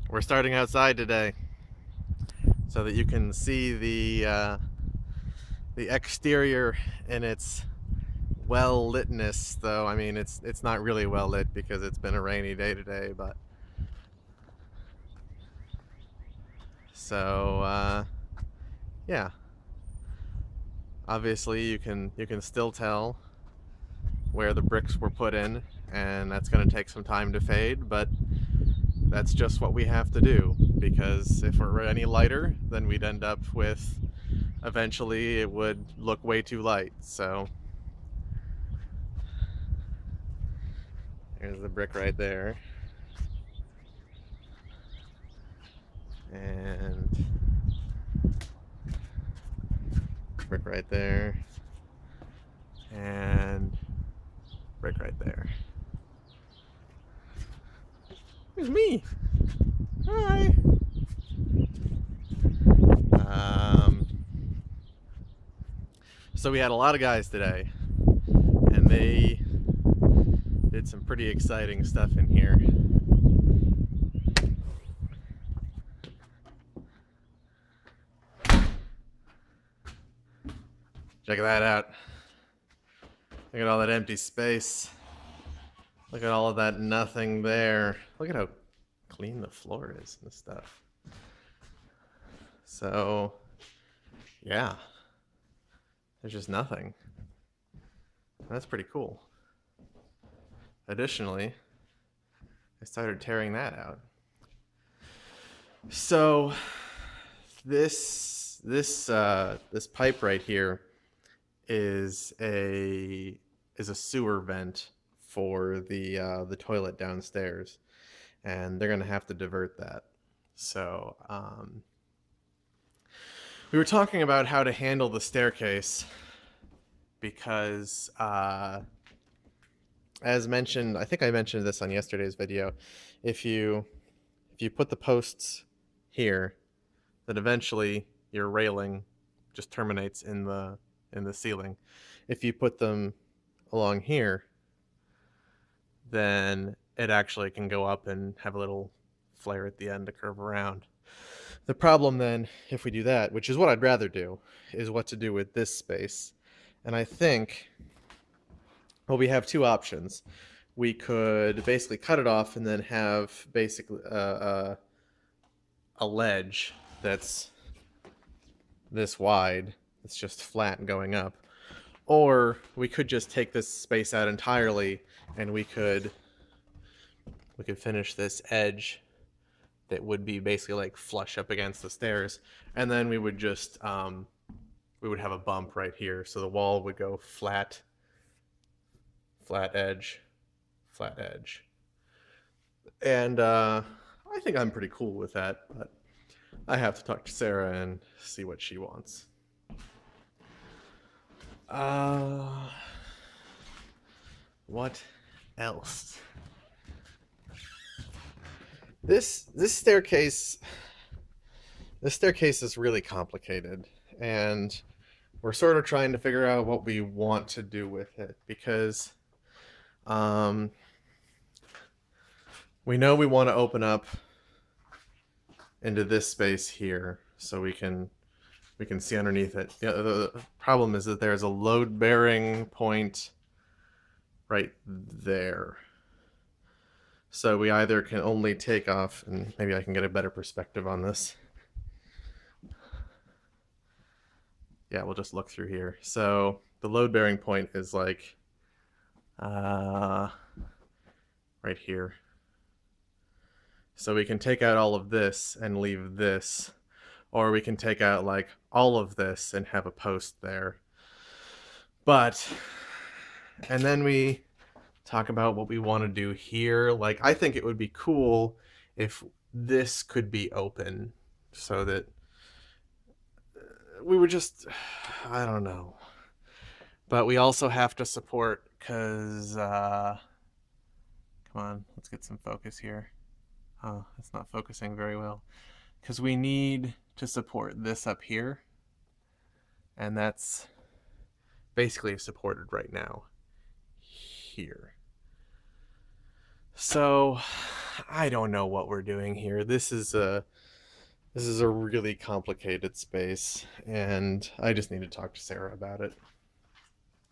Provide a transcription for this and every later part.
We're starting outside today so that you can see the exterior in its well litness, though I mean it's not really well lit because it's been a rainy day today, but so yeah, obviously you can still tell where the bricks were put in, and that's going to take some time to fade, but that's just what we have to do, because if it were any lighter, then we'd end up with, eventually it would look way too light. So there's the brick right there, and brick right there, and brick right there. There's me. Hi. So we had a lot of guys today, and they did some pretty exciting stuff in here. Check that out. Look at all that empty space. Look at all of that nothing there. Look at how clean the floor is and stuff. So, yeah. There's just nothing. That's pretty cool. Additionally, I started tearing that out. So, this pipe right here is a sewer vent for the toilet downstairs, and they're gonna have to divert that. So we were talking about how to handle the staircase, because as mentioned, I think I mentioned this on yesterday's video, if you put the posts here, then eventually your railing just terminates in the ceiling. If you put them along here, then it actually can go up and have a little flare at the end to curve around. The problem then, if we do that, which is what I'd rather do, is what to do with this space. And I think, well, we have two options. We could basically cut it off and then have basically a ledge that's this wide. It's just flat and going up. Or we could just take this space out entirely, and we could finish this edge that would be basically like flush up against the stairs, and then we would just we would have a bump right here, so the wall would go flat, flat edge, flat edge. And I think I'm pretty cool with that, but I have to talk to Sarah and see what she wants. What else? This staircase is really complicated, and we're sort of trying to figure out what we want to do with it, because we know we want to open up into this space here so we can see underneath it. The problem is that there's a load-bearing point right there. So we either can only take off, and maybe I can get a better perspective on this. Yeah, we'll just look through here. So the load-bearing point is like right here. So we can take out all of this and leave this, or we can take out like all of this and have a post there. But, and then we talk about what we want to do here. Like, I think it would be cool if this could be open, so that we would just, I don't know. But we also have to support, because, come on, let's get some focus here. Oh, it's not focusing very well. Because we need to support this up here, and that's basically supported right now here. So I don't know what we're doing here. This is a really complicated space, and I just need to talk to Sarah about it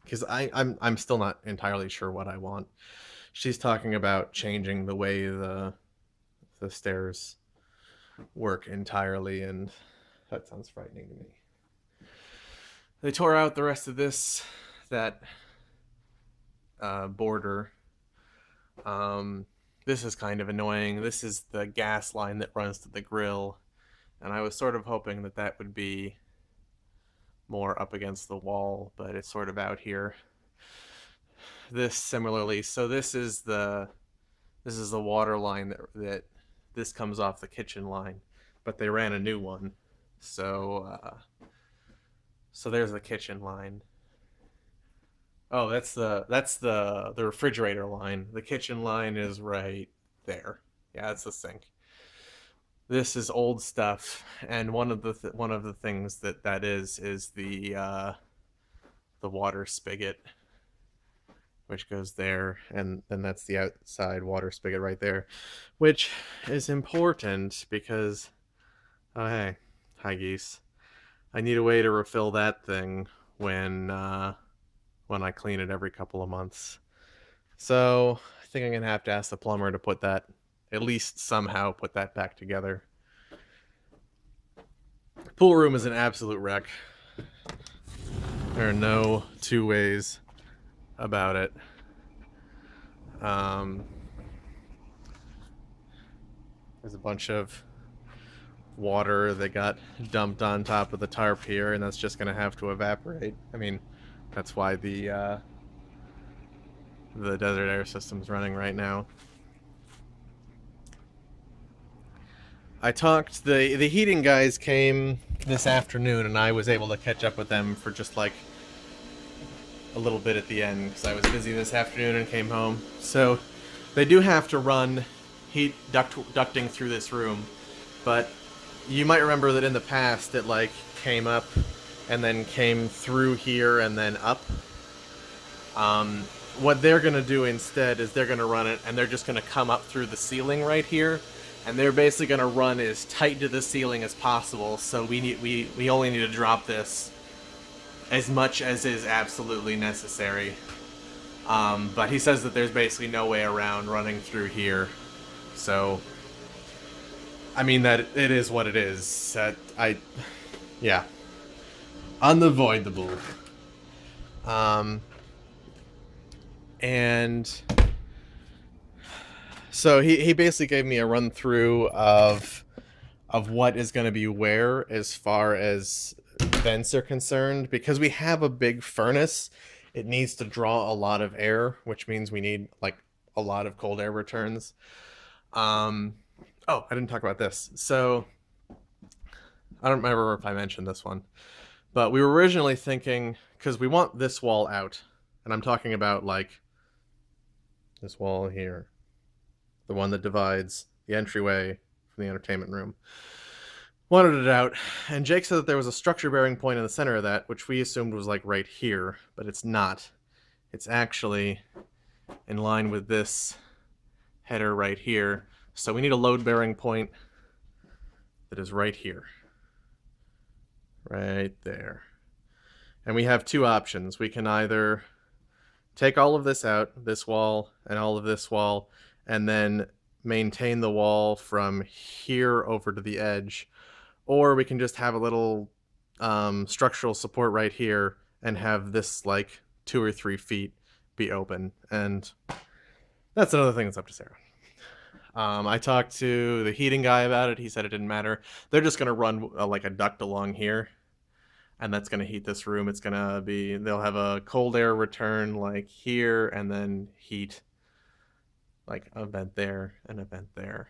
because I'm still not entirely sure what I want. She's talking about changing the way the stairs work entirely, and that sounds frightening to me. They tore out the rest of that border. This is kind of annoying. This is the gas line that runs to the grill, and I was sort of hoping that that would be more up against the wall, but it's sort of out here. This similarly, so this is the water line that this comes off the kitchen line, but they ran a new one. So there's the kitchen line. Oh, that's the refrigerator line. The kitchen line is right there. Yeah, that's the sink. This is old stuff, and one of the things that is the water spigot, which goes there, and then that's the outside water spigot right there, which is important because, oh hey, hi geese, I need a way to refill that thing when I clean it every couple of months. So I think I'm gonna have to ask the plumber to put that, at least somehow put that back together. Pool room is an absolute wreck. There are no two ways about it. There's a bunch of water that got dumped on top of the tarp here, and that's just gonna have to evaporate. I mean, that's why the desert air system's running right now. I talked, the heating guys came this afternoon, and I was able to catch up with them for just like a little bit at the end because I was busy this afternoon and came home. So they do have to run heat ducting through this room, but you might remember that in the past it like came up and then came through here and then up. What they're gonna do instead is they're gonna run it, and they're just gonna come up through the ceiling right here, and they're basically gonna run as tight to the ceiling as possible. So we only need to drop this as much as is absolutely necessary. But he says that there's basically no way around running through here. So I mean, that it is what it is. Yeah, unavoidable. And so he basically gave me a run through of what is going to be where as far as vents are concerned. Because we have a big furnace, it needs to draw a lot of air, which means we need like a lot of cold air returns. Oh, I didn't talk about this. So I don't remember if I mentioned this one, but we were originally thinking, because we want this wall out, and I'm talking about like this wall here, the one that divides the entryway from the entertainment room. Wanted it out, and Jake said that there was a structure bearing point in the center of that, which we assumed was like right here, but it's not. It's actually in line with this header right here. So we need a load bearing point that is right here. Right there. And we have two options. We can either take all of this out, this wall and all of this wall, and then maintain the wall from here over to the edge, or we can just have a little structural support right here and have this like 2 or 3 feet be open. And that's another thing that's up to Sarah. I talked to the heating guy about it. He said it didn't matter. They're just going to run like a duct along here, and that's going to heat this room. It's going to be, they'll have a cold air return like here, and then heat like a vent there and a vent there.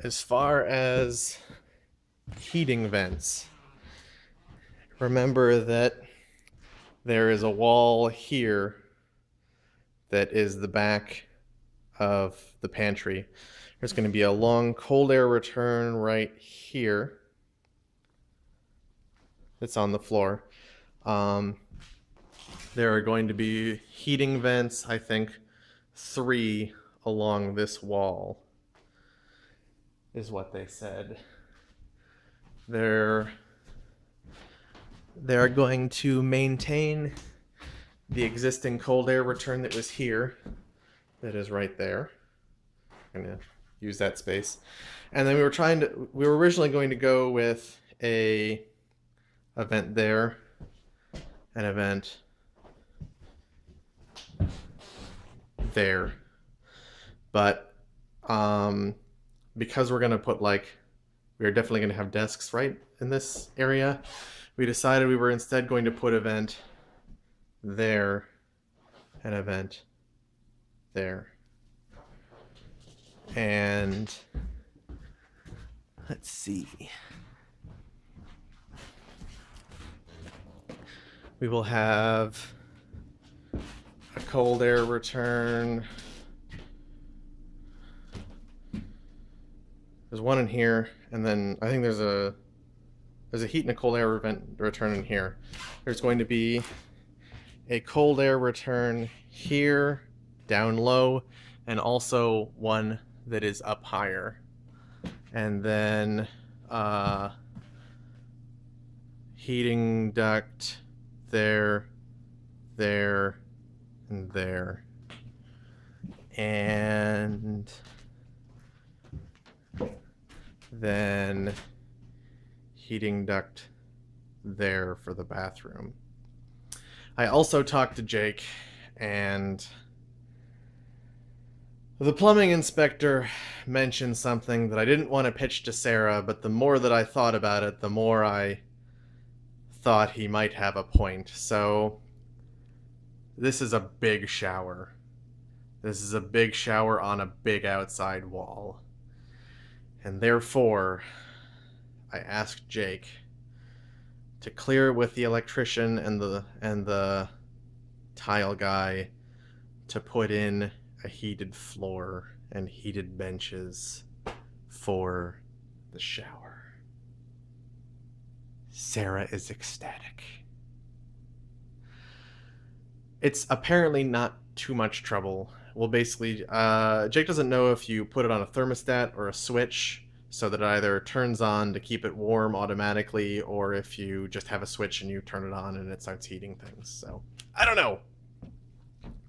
As far as heating vents, remember that there is a wall here that is the back of the pantry. There's going to be a long cold air return right here. that's on the floor. There are going to be heating vents, I think 3 along this wall, is what they said. They're going to maintain the existing cold air return that was here, that is right there. I'm gonna use that space. And then we were originally going to go with a vent there, an event there. But because we're gonna put we're definitely gonna have desks right in this area, we decided we were instead going to put a vent there, an event there. And let's see. We will have a cold air return. There's one in here, and then I think there's a heat and a cold air return in here. There's going to be a cold air return here, down low, and also one that is up higher. And then heating duct there, there, and there. And then heating duct there for the bathroom. I also talked to Jake, and the plumbing inspector mentioned something that I didn't want to pitch to Sarah, but the more that I thought about it, the more I thought he might have a point. So this is a big shower. This is a big shower on a big outside wall. And therefore, I asked Jake to clear it with the electrician and the tile guy to put in a heated floor and heated benches for the shower. Sarah is ecstatic. It's apparently not too much trouble. Well, basically, Jake doesn't know if you put it on a thermostat or a switch so that it either turns on to keep it warm automatically, or if you just have a switch and you turn it on and it starts heating things. So, I don't know.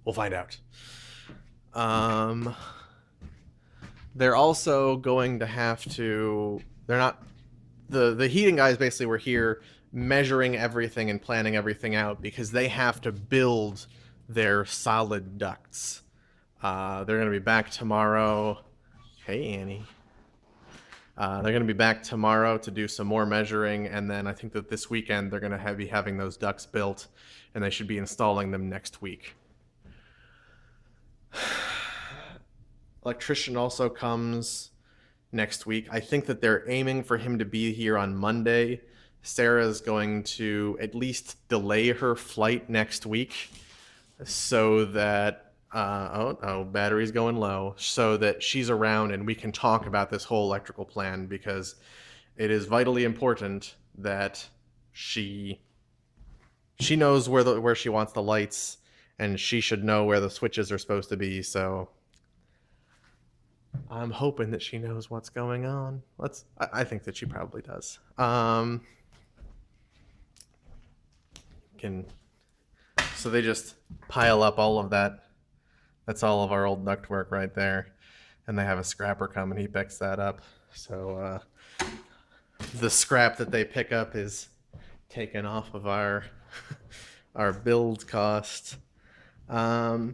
We'll find out. They're also going to have to... They're not... The heating guys basically were here measuring everything and planning everything out because they have to build their solid ducts. They're going to be back tomorrow. Hey, Annie. They're going to be back tomorrow to do some more measuring, and then I think that this weekend they're going to be having those ducts built, and they should be installing them next week. Electrician also comes next week. I think that they're aiming for him to be here on Monday. Sarah's going to at least delay her flight next week so that battery's going low, so that she's around and we can talk about this whole electrical plan, because it is vitally important that she knows where she wants the lights, and she should know where the switches are supposed to be. So I'm hoping that she knows what's going on. I think that she probably does. So they just pile up all of that. That's all of our old ductwork right there. And they have a scrapper come and he picks that up. So the scrap that they pick up is taken off of our build cost. I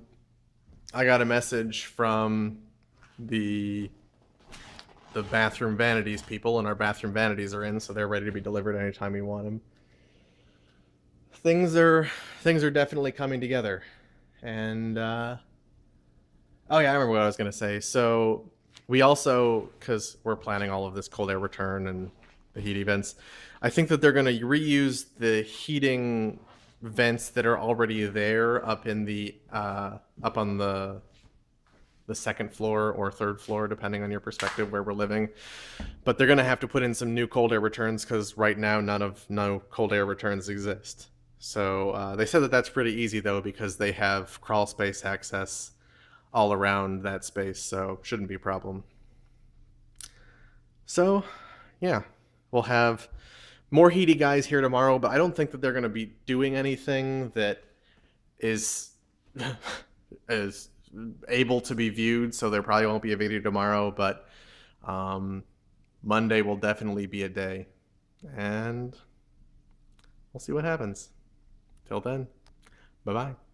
got a message from the bathroom vanities people, and our bathroom vanities are in, so they're ready to be delivered anytime we want them. Things are definitely coming together. And oh yeah, I remember what I was going to say. So we also, because we're planning all of this cold air return and the heat events, I think that they're going to reuse the heating vents that are already there up in the up on the the second floor or third floor, depending on your perspective where we're living. But they're going to have to put in some new cold air returns because right now no cold air returns exist. So they said that that's pretty easy though because they have crawl space access all around that space, so shouldn't be a problem. So yeah, we'll have more heaty guys here tomorrow, but I don't think that they're going to be doing anything that is is able to be viewed, so there probably won't be a video tomorrow, but Monday will definitely be a day, and we'll see what happens. Till then, bye-bye.